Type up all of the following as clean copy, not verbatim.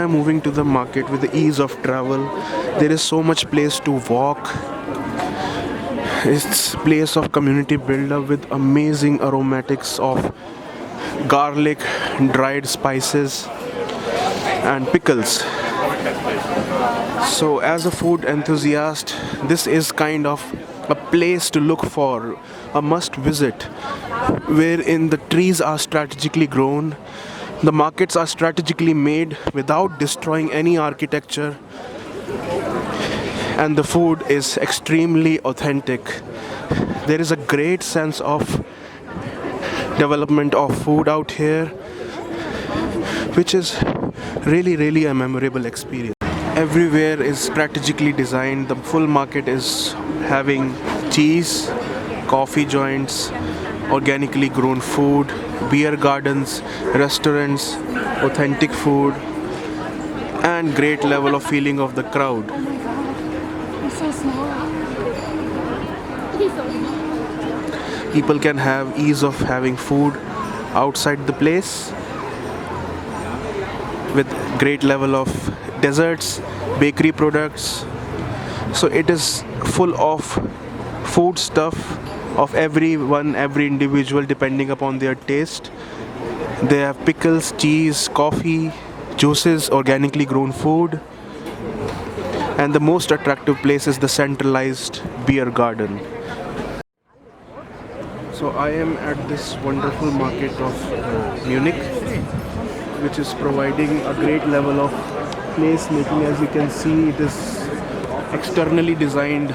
am moving to the market with the ease of travel. There is so much place to walk. It's place of community build up with amazing aromatics of garlic, dried spices and pickles. So as a food enthusiast, this is kind of a place to look for, a must visit, wherein the trees are strategically grown, the markets are strategically made without destroying any architecture, and the food is extremely authentic. There is a great sense of development of food out here, which is really a memorable experience. Everywhere is strategically designed. The full market is having cheese, coffee joints, organically grown food, beer gardens, restaurants, authentic food, and great level of feeling of the crowd. People can have ease of having food outside the place with great level of desserts, bakery products. So it is full of food stuff of everyone, every individual depending upon their taste. They have pickles, cheese, coffee, juices, organically grown food. And the most attractive place is the centralized beer garden. So I am at this wonderful market of Munich, which is providing a great level of place making. As you can see, it is externally designed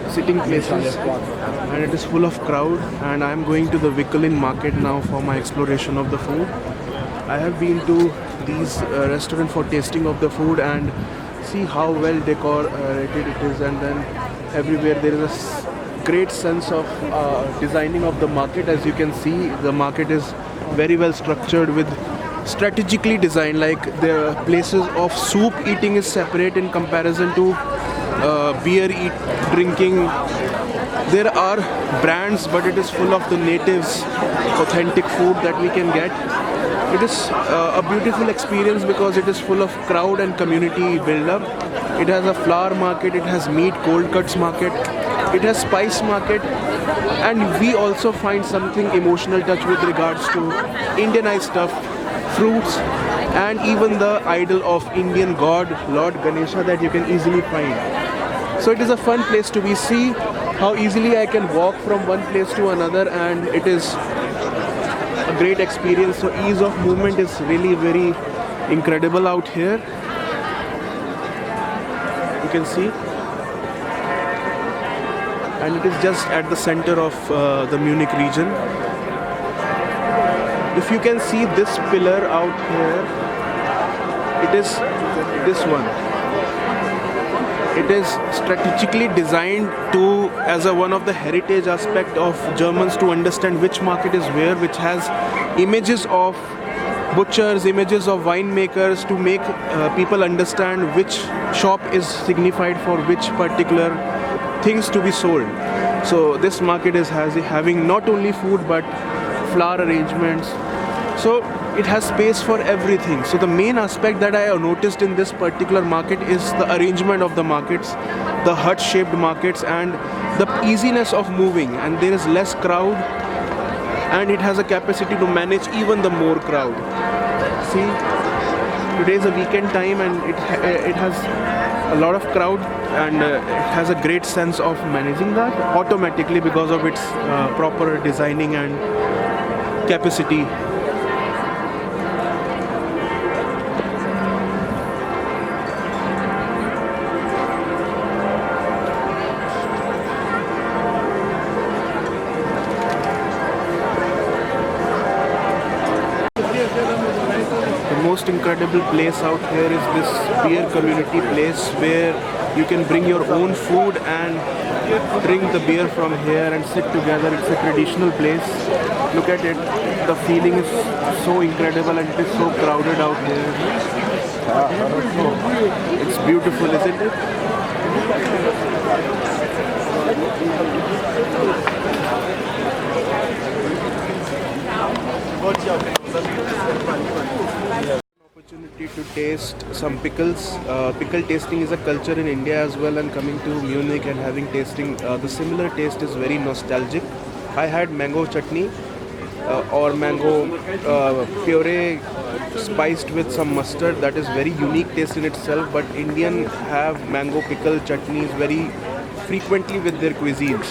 sitting places and it is full of crowd, and I am going to the Vicolin market now for my exploration of the food. I have been to these restaurants for tasting of the food and see how well decorated it is, and then everywhere there is a great sense of designing of the market. As you can see, the market is very well structured with strategically designed, like the places of soup eating is separate in comparison to beer drinking. There are brands, but it is full of the natives, authentic food that we can get. It is a beautiful experience because it is full of crowd and community build up. It has a flower market, it has meat cold cuts market, it has spice market, and we also find something emotional touch with regards to Indianized stuff, fruits, and even the idol of Indian god Lord Ganesha that you can easily find. So it is a fun place to be. See how easily I can walk from one place to another, and it is a great experience. So ease of movement is really very incredible out here. You can see, and it is just at the center of the Munich region. If you can see this pillar out here, it is this one. It is strategically designed to as a one of the heritage aspect of Germans to understand which market is where, which has images of butchers, images of winemakers to make people understand which shop is signified for which particular things to be sold. So this market is having not only food but flower arrangements. So it has space for everything. So the main aspect that I have noticed in this particular market is the arrangement of the markets, the hut-shaped markets, and the easiness of moving. And there is less crowd, and it has a capacity to manage even the more crowd. See, today is a weekend time, and it has a lot of crowd, and it has a great sense of managing that automatically because of its proper designing and capacity. Most incredible place out here is this beer community place where you can bring your own food and drink the beer from here and sit together. It's a traditional place. Look at it. The feeling is so incredible and it is so crowded out here. It's beautiful, isn't it? Opportunity to taste some pickles. Pickle tasting is a culture in India as well, and coming to Munich and having tasting the similar taste is very nostalgic. I had mango chutney or mango puree spiced with some mustard. That is very unique taste in itself. But Indian have mango pickle chutneys very frequently with their cuisines.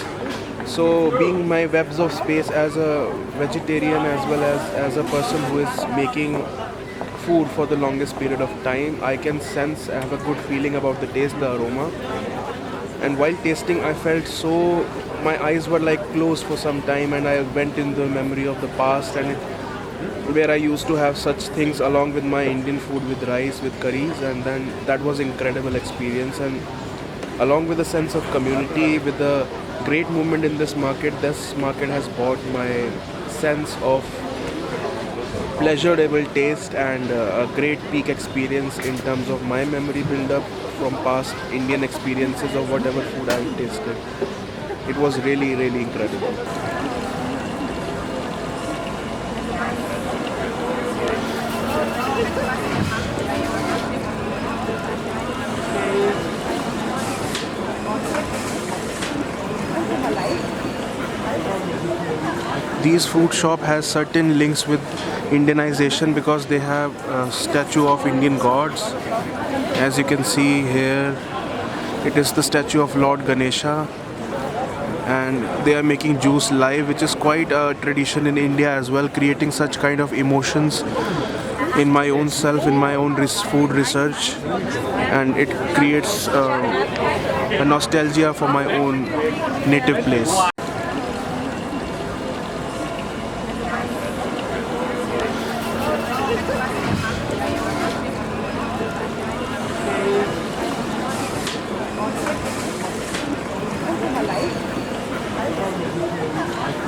So, being my webs of space as a vegetarian as well as a person who is making food for the longest period of time, I can sense, I have a good feeling about the taste, the aroma. And while tasting, I felt so, my eyes were like closed for some time, and I went in the memory of the past and where I used to have such things along with my Indian food with rice, with curries, and then that was incredible experience. And along with a sense of community, with the great movement in this market has brought my sense of pleasurable taste and a great peak experience in terms of my memory build up from past Indian experiences of whatever food I've tasted. It was really, really incredible. These food shop has certain links with Indianization because they have a statue of Indian gods. As you can see here, it is the statue of Lord Ganesha, and they are making juice live, which is quite a tradition in India as well, creating such kind of emotions in my own self, in my own food research, and it creates a nostalgia for my own native place.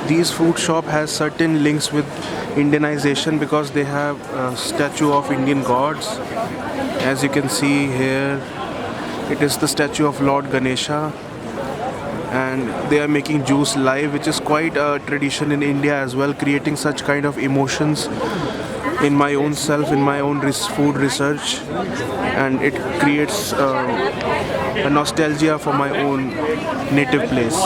These food shop has certain links with Indianization because they have a statue of Indian gods. As you can see here, it is the statue of Lord Ganesha, and they are making juice live, which is quite a tradition in India as well, creating such kind of emotions in my own self, in my own food research, and it creates a nostalgia for my own native place.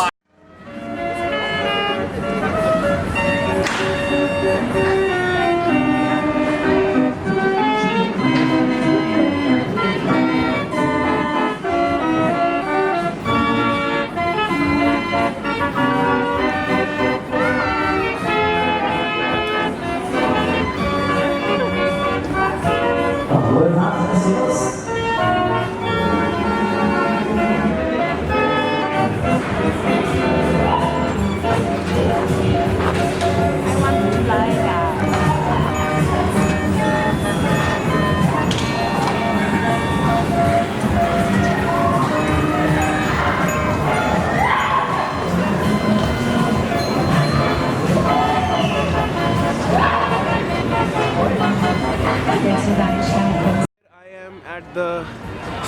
At the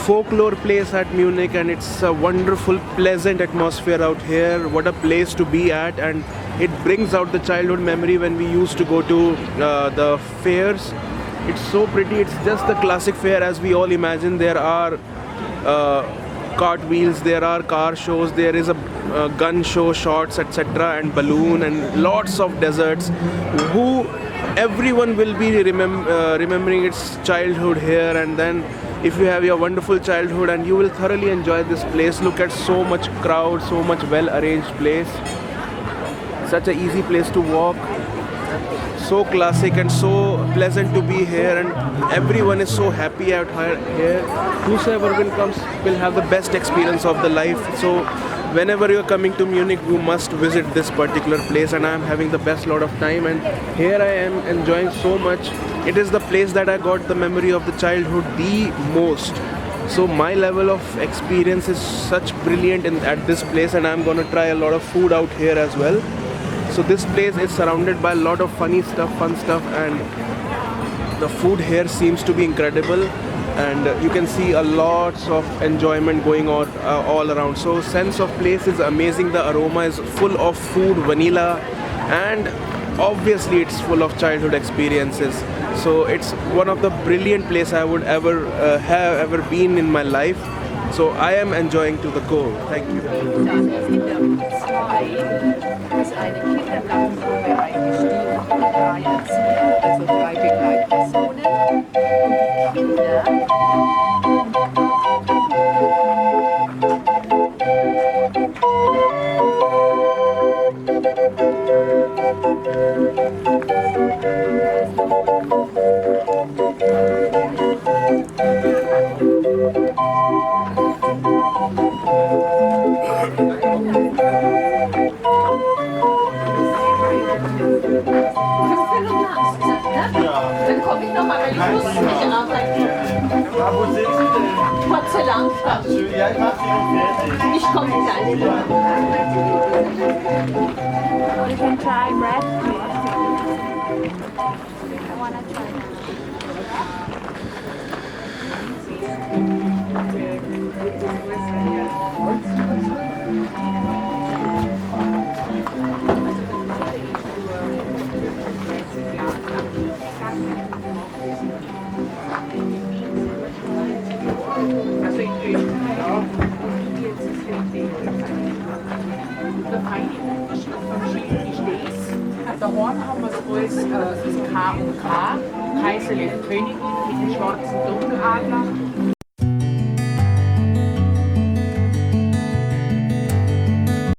folklore place at Munich, and it's a wonderful, pleasant atmosphere out here. What a place to be at, and it brings out the childhood memory when we used to go to the fairs. It's so pretty. It's just the classic fair as we all imagine. There are cartwheels, there are car shows, there is a gun show, shots, etc., and balloon, and lots of desserts. Everyone will be remembering its childhood here, and then if you have your wonderful childhood, and you will thoroughly enjoy this place. Look at so much crowd, so much well arranged place, such a easy place to walk, so classic and so pleasant to be here, and everyone is so happy out here. Whosoever will comes will have the best experience of the life. So whenever you're coming to Munich, you must visit this particular place, and I'm having the best lot of time, and here I am enjoying so much. It is the place that I got the memory of the childhood the most. So my level of experience is such brilliant at this place, and I'm gonna try a lot of food out here as well. So this place is surrounded by a lot of funny stuff, fun stuff, and the food here seems to be incredible, and you can see a lots of enjoyment going on all around. So sense of place is amazing. The aroma is full of food, vanilla, and obviously it's full of childhood experiences. So it's one of the brilliant place I would ever have ever been in my life. So I am enjoying to the core. Thank you. Dann in der 2 ist eine Kindergartenprobe eingestiegen mit 3 Erziehern, also 3 Begleitpersonen. Und die Kinder dann komme ich nochmal, weil ich muss nicht arbeiten. Wo sind Sie denn? Porzellanstadt. Ja, ich mach Sie noch fertig. Ich komme gleich. You can try bread. I wanna try that. Also in der feine Unterschied von verschiedenen Steaks. Daheim haben wir es alles das K und K, Kaiserliche Königin mit dem schwarzen Dunkeladler.